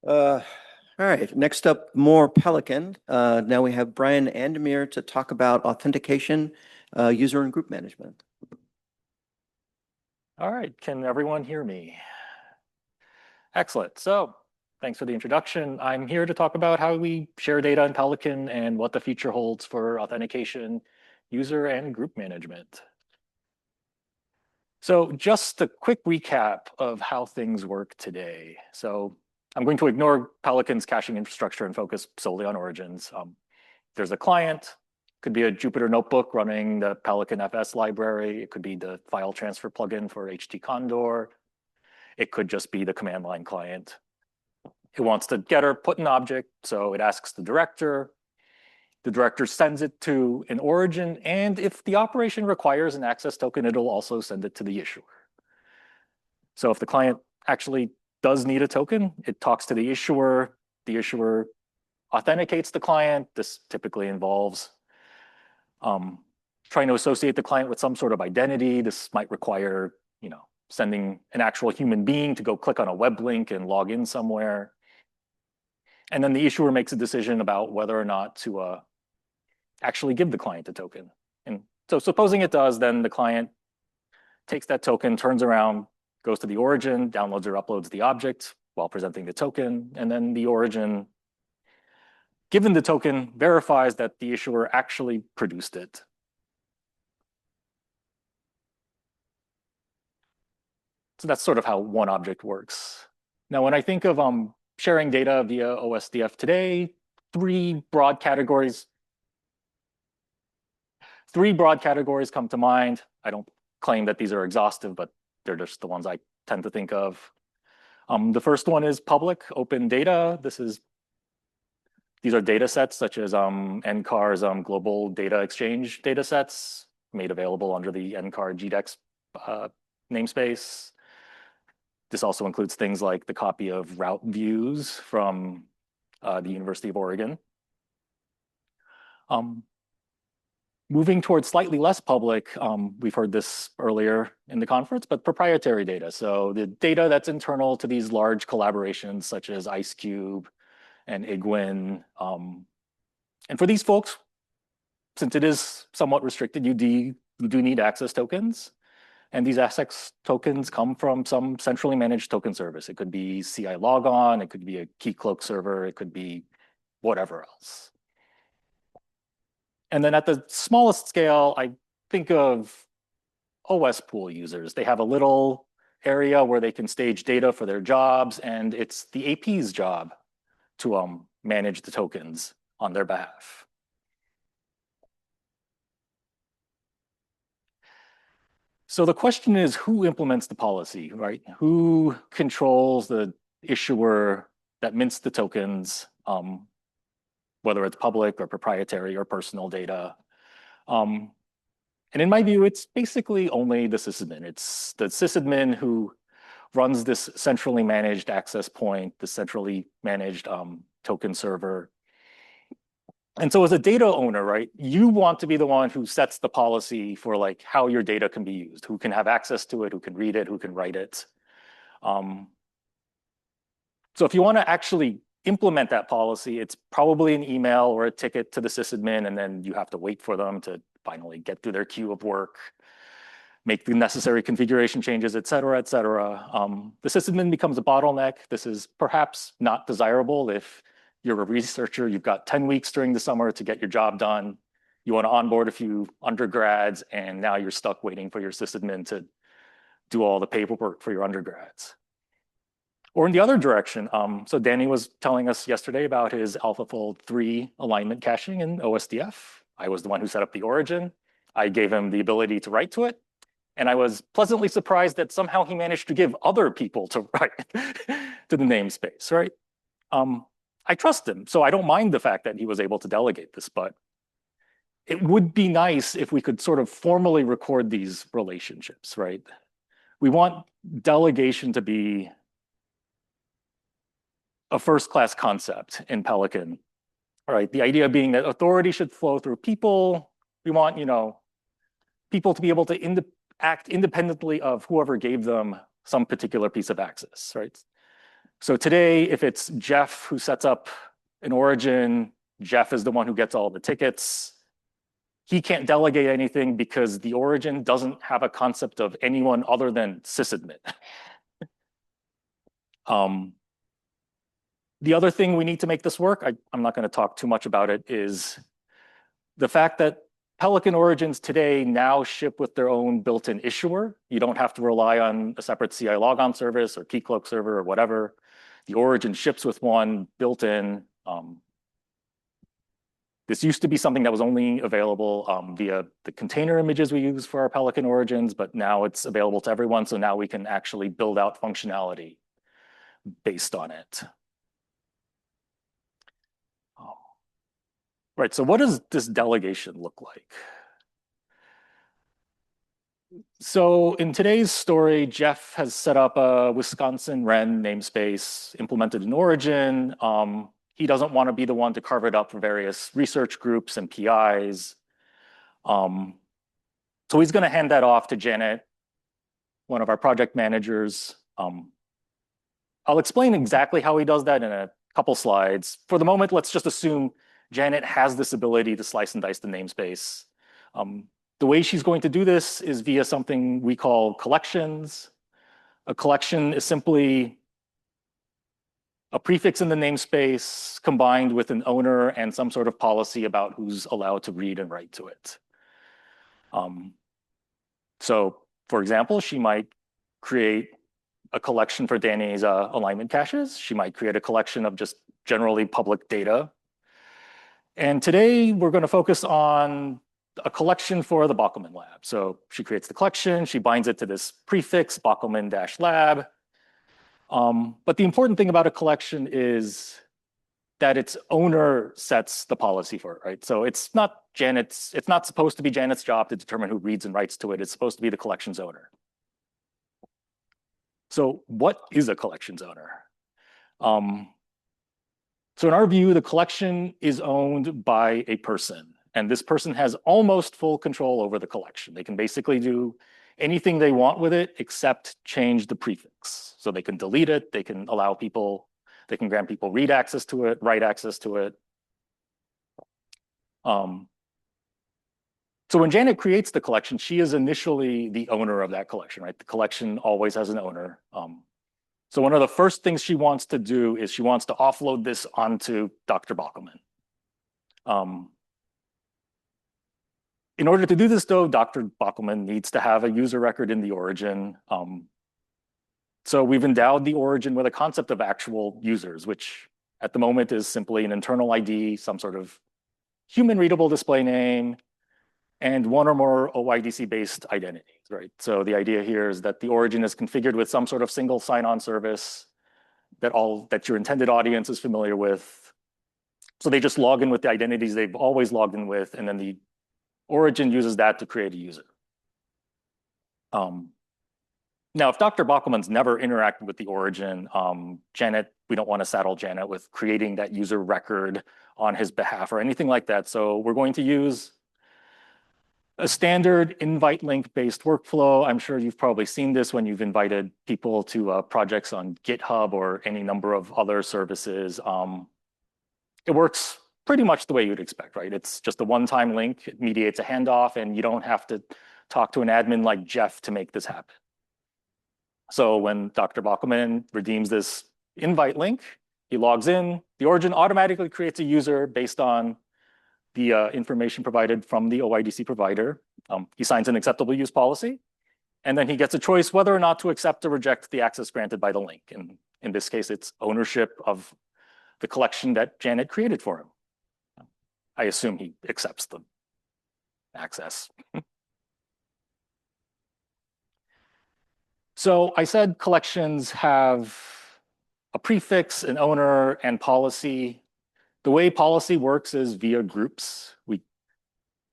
All right, next up, more Pelican. Now we have Brian Aydemir to talk about authentication, user and group management. All right, can everyone hear me? Excellent. So thanks for the introduction. I'm here to talk about how we share data in Pelican and what the future holds for authentication, user and group management. So just a quick recap of how things work today. So I'm going to ignore Pelican's caching infrastructure and focus solely on origins. There's a client, could be a Jupyter notebook running the Pelican FS library. It could be the file transfer plugin for HT Condor. It could just be the command line client. It wants to get or put an object, so it asks the director. The director sends it to an origin, and if the operation requires an access token, it'll also send it to the issuer. So if the client actually does need a token, it talks to the issuer authenticates the client. This typically involves trying to associate the client with some sort of identity. This might require, sending an actual human being to go click on a web link and log in somewhere. And then the issuer makes a decision about whether or not to actually give the client a token. And so supposing it does, then the client takes that token, turns around, goes to the origin, downloads or uploads the object while presenting the token, and then the origin, given the token, verifies that the issuer actually produced it. So that's sort of how one object works. Now, when I think of sharing data via OSDF today, three broad categories come to mind. I don't claim that these are exhaustive, but they're just the ones I tend to think of. The first one is public open data. These are data sets such as NCAR's global data exchange data sets made available under the NCAR GDEX namespace. This also includes things like the copy of route views from the University of Oregon. Moving towards slightly less public, we've heard this earlier in the conference, but proprietary data. So the data that's internal to these large collaborations such as IceCube and IGWIN. And for these folks, since it is somewhat restricted, you do need access tokens. And these access tokens come from some centrally managed token service. It could be CI logon, it could be a Keycloak server, it could be whatever else. And then at the smallest scale, I think of OS pool users. They have a little area where they can stage data for their jobs, and it's the AP's job to manage the tokens on their behalf. So the question is, who implements the policy, right? Who controls the issuer that mints the tokens, whether it's public or proprietary or personal data? And in my view, it's basically only the sysadmin. It's the sysadmin who runs this centrally managed access point, the centrally managed token server. And so as a data owner, right, you want to be the one who sets the policy for like how your data can be used, who can have access to it, who can read it, who can write it. So if you want to actually implement that policy, it's probably an email or a ticket to the sysadmin, and then you have to wait for them to finally get through their queue of work, make the necessary configuration changes, et cetera, et cetera. The sysadmin becomes a bottleneck. This is perhaps not desirable if you're a researcher, you've got 10 weeks during the summer to get your job done. You want to onboard a few undergrads, and now you're stuck waiting for your sysadmin to do all the paperwork for your undergrads. Or in the other direction, so Danny was telling us yesterday about his AlphaFold 3 alignment caching in OSDF. I was the one who set up the origin. I gave him the ability to write to it. And I was pleasantly surprised that somehow he managed to give other people to write to the namespace, right? I trust him, so I don't mind the fact that he was able to delegate this, but it would be nice if we could sort of formally record these relationships, right? We want delegation to be a first-class concept in Pelican, right? The idea being that authority should flow through people. We want, people to be able to act independently of whoever gave them some particular piece of access, right? So today, if it's Jeff who sets up an origin, Jeff is the one who gets all the tickets. He can't delegate anything because the origin doesn't have a concept of anyone other than sysadmin. The other thing we need to make this work, I'm not going to talk too much about it, is the fact that Pelican origins today now ship with their own built-in issuer. You don't have to rely on a separate CI logon service or Keycloak server or whatever. The origin ships with one built-in. This used to be something that was only available via the container images we use for our Pelican origins, but now it's available to everyone. So now we can actually build out functionality based on it. Right, so what does this delegation look like? So in today's story, Jeff has set up a Wisconsin Wren namespace, implemented an origin. He doesn't want to be the one to carve it up for various research groups and PIs. So he's going to hand that off to Janet, one of our project managers. I'll explain exactly how he does that in a couple slides. For the moment, let's just assume Janet has this ability to slice and dice the namespace. The way she's going to do this is via something we call collections. A collection is simply a prefix in the namespace combined with an owner and some sort of policy about who's allowed to read and write to it. So, for example, she might create a collection for Danny's alignment caches. She might create a collection of just generally public data. And today we're going to focus on a collection for the Bockelman lab. So she creates the collection, she binds it to this prefix, Bockelman-lab. But the important thing about a collection is that its owner sets the policy for it, right? So it's not supposed to be Janet's job to determine who reads and writes to it. It's supposed to be the collection's owner. So what is a collection's owner? So in our view, the collection is owned by a person, and this person has almost full control over the collection. They can basically do anything they want with it except change the prefix. So they can delete it, they can allow people, they can grant people read access to it, write access to it. So when Janet creates the collection, she is initially the owner of that collection, right? The collection always has an owner. So one of the first things she wants to do is she wants to offload this onto Dr. Bockelman. In order to do this, though, Dr. Bockelman needs to have a user record in the origin. So we've endowed the origin with a concept of actual users, which at the moment is simply an internal ID, some sort of human readable display name, and one or more OIDC-based identities, right? So the idea here is that the origin is configured with some sort of single sign-on service that your intended audience is familiar with. So they just log in with the identities they've always logged in with, and then the origin uses that to create a user. Now, if Dr. Bockelman's never interacted with the origin, Janet, we don't want to saddle Janet with creating that user record on his behalf or anything like that. So we're going to use a standard invite link-based workflow. I'm sure you've probably seen this when you've invited people to projects on GitHub or any number of other services. It works pretty much the way you'd expect, right? It's just a one-time link, it mediates a handoff, and you don't have to talk to an admin like Jeff to make this happen. So when Dr. Bockelman redeems this invite link, he logs in, the origin automatically creates a user based on the information provided from the OIDC provider. He signs an acceptable use policy, and then he gets a choice whether or not to accept or reject the access granted by the link. And in this case, it's ownership of the collection that Janet created for him. I assume he accepts the access. So I said collections have a prefix, an owner, and policy. The way policy works is via groups.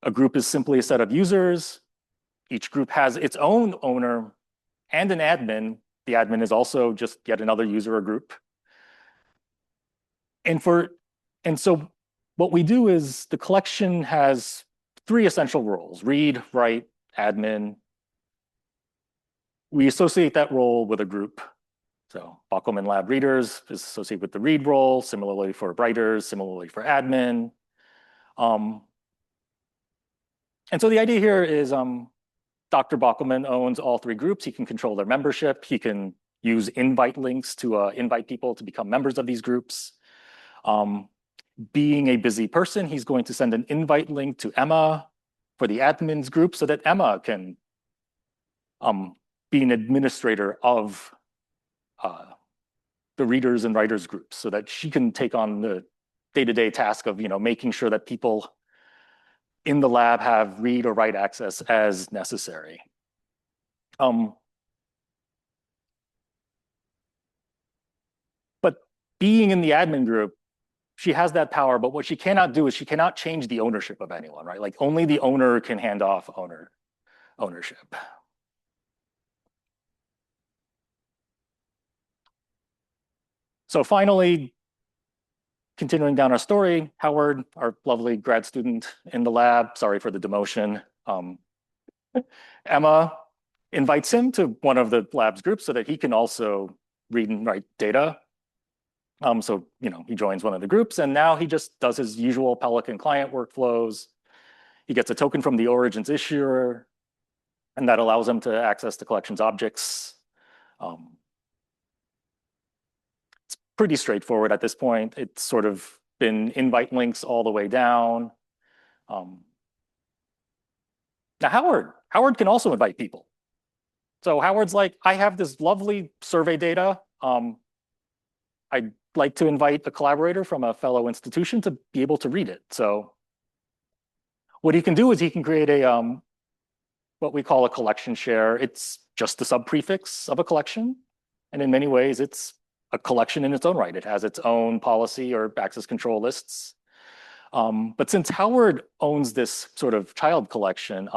A group is simply a set of users. Each group has its own owner and an admin. The admin is also just yet another user or group. And so what we do is the collection has three essential roles: read, write, admin. We associate that role with a group. So Bockelman Lab readers is associated with the read role, similarly for writers, similarly for admin. And so the idea here is Dr. Bockelman owns all three groups. He can control their membership. He can use invite links to invite people to become members of these groups. Being a busy person, he's going to send an invite link to Emma for the admins group so that Emma can be an administrator of the readers and writers groups so that she can take on the day-to-day task of making sure that people in the lab have read or write access as necessary. But being in the admin group, she has that power, but what she cannot do is she cannot change the ownership of anyone, right? Like only the owner can hand off ownership. So finally, continuing down our story, Howard, our lovely grad student in the lab, sorry for the demotion, Emma invites him to one of the lab's groups so that he can also read and write data. So, he joins one of the groups and now he just does his usual Pelican client workflows. He gets a token from the origins issuer and that allows him to access the collection's objects. It's pretty straightforward at this point. It's sort of been invite links all the way down. Now Howard can also invite people. So Howard's like, I have this lovely survey data. I'd like to invite a collaborator from a fellow institution to be able to read it. So what he can do is he can create a what we call a collection share. It's just the subprefix of a collection. And in many ways, it's a collection in its own right. It has its own policy or access control lists. But since Howard owns this sort of child collection,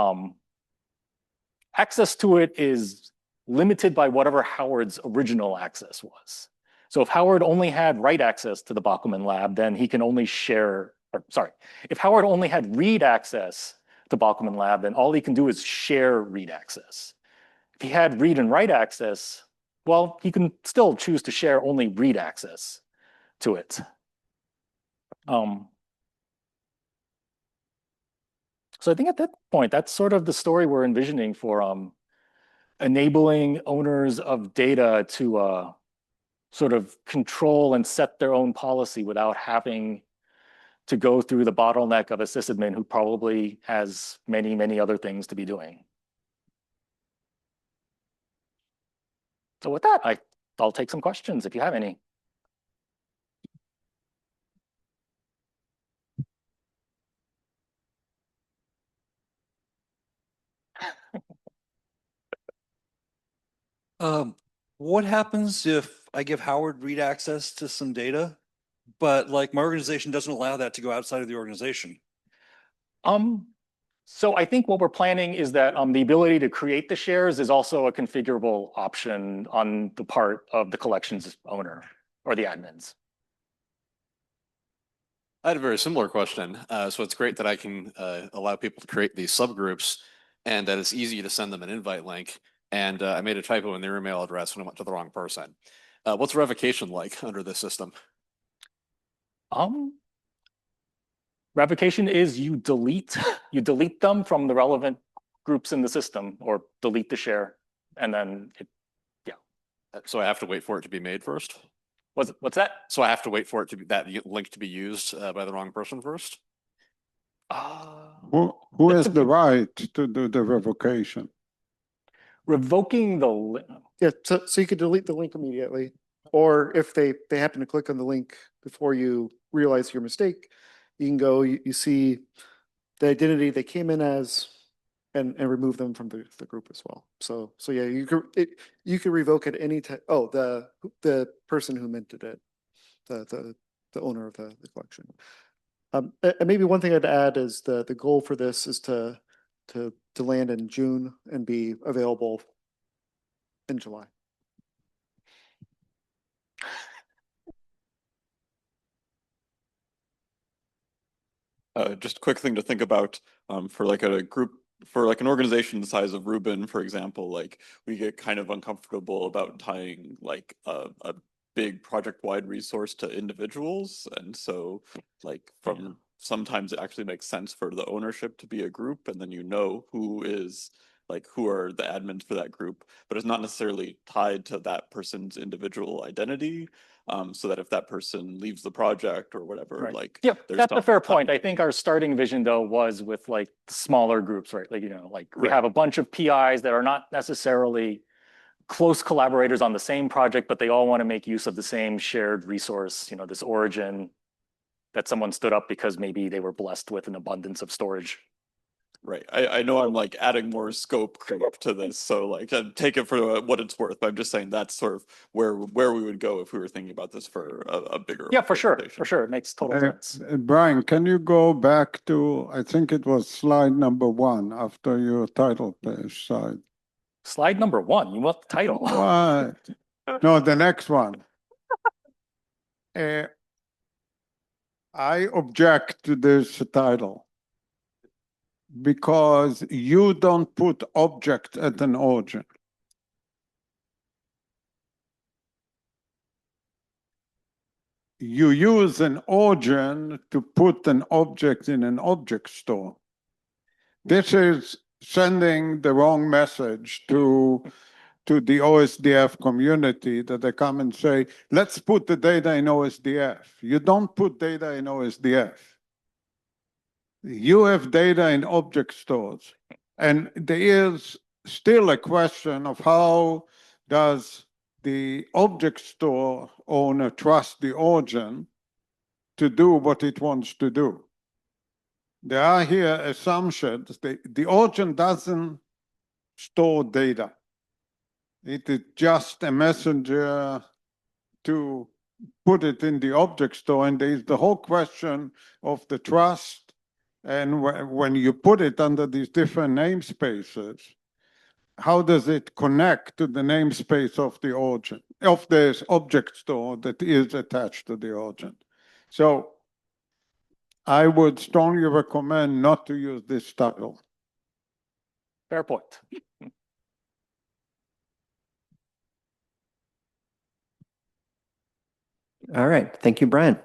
access to it is limited by whatever Howard's original access was. So if Howard only had write access to the Bockelman lab, then he can only share, or sorry, if Howard only had read access to Bockelman lab, then all he can do is share read access. If he had read and write access, well, he can still choose to share only read access to it. So I think at that point, that's sort of the story we're envisioning for enabling owners of data to sort of control and set their own policy without having to go through the bottleneck of a sysadmin who probably has many, many other things to be doing. So with that, I'll take some questions if you have any. What happens if I give Howard read access to some data, but like my organization doesn't allow that to go outside of the organization? So I think what we're planning is that the ability to create the shares is also a configurable option on the part of the collection's owner or the admins. I had a very similar question. So it's great that I can allow people to create these subgroups and that it's easy to send them an invite link. And I made a typo in their email address when I went to the wrong person. What's revocation like under this system? Revocation is you delete them from the relevant groups in the system or delete the share. And then So I have to wait for it to be made first? What's that? So I have to wait for it to be that link to be used by the wrong person first? Who has the right to do the revocation? Revoking the link. Yeah, so you could delete the link immediately, or if they happen to click on the link before you realize your mistake, you can go, you see the identity they came in as, and remove them from the group as well. So yeah, you could revoke at any time. Oh, the person who minted it, the owner of the collection. And maybe one thing I'd add is the goal for this is to land in June and be available in July. Just a quick thing to think about for like a group for like an organization the size of Rubin, for example, like we get kind of uncomfortable about tying like a big project-wide resource to individuals. And so like sometimes it actually makes sense for the ownership to be a group, and then you know who is like who are the admins for that group, but it's not necessarily tied to that person's individual identity. So that if that person leaves the project or whatever, Right. like Yep, there's that's a some fair point. I think our starting vision though was with like smaller groups, right? Like, like we Right. have a bunch of PIs that are not necessarily close collaborators on the same project, but they all want to make use of the same shared resource, this origin that someone stood up because maybe they were blessed with an abundance of storage. Right. I know I'm like adding more scope creep to this, so like I take it for what it's worth. But I'm just saying that's sort of where we would go if we were thinking about this for a bigger. Yeah, for sure. For organization. sure. It makes total sense. Brian, can you go back to, I think it was slide number 1 after your title page side? Slide number 1, you want the title. What? No, the next one. I object to this title because you don't put object at an origin. You use an origin to put an object in an object store. This is sending the wrong message to the OSDF community that they come and say, let's put the data in OSDF. You don't put data in OSDF. You have data in object stores. And there is still a question of how does the object store owner trust the origin to do what it wants to do. There are here assumptions. The origin doesn't store data. It is just a messenger to put it in the object store. And there is the whole question of the trust. And when you put it under these different namespaces, how does it connect to the namespace of the origin, of this object store that is attached to the origin? So I would strongly recommend not to use this title. Fair point. All right. Thank you, Brian.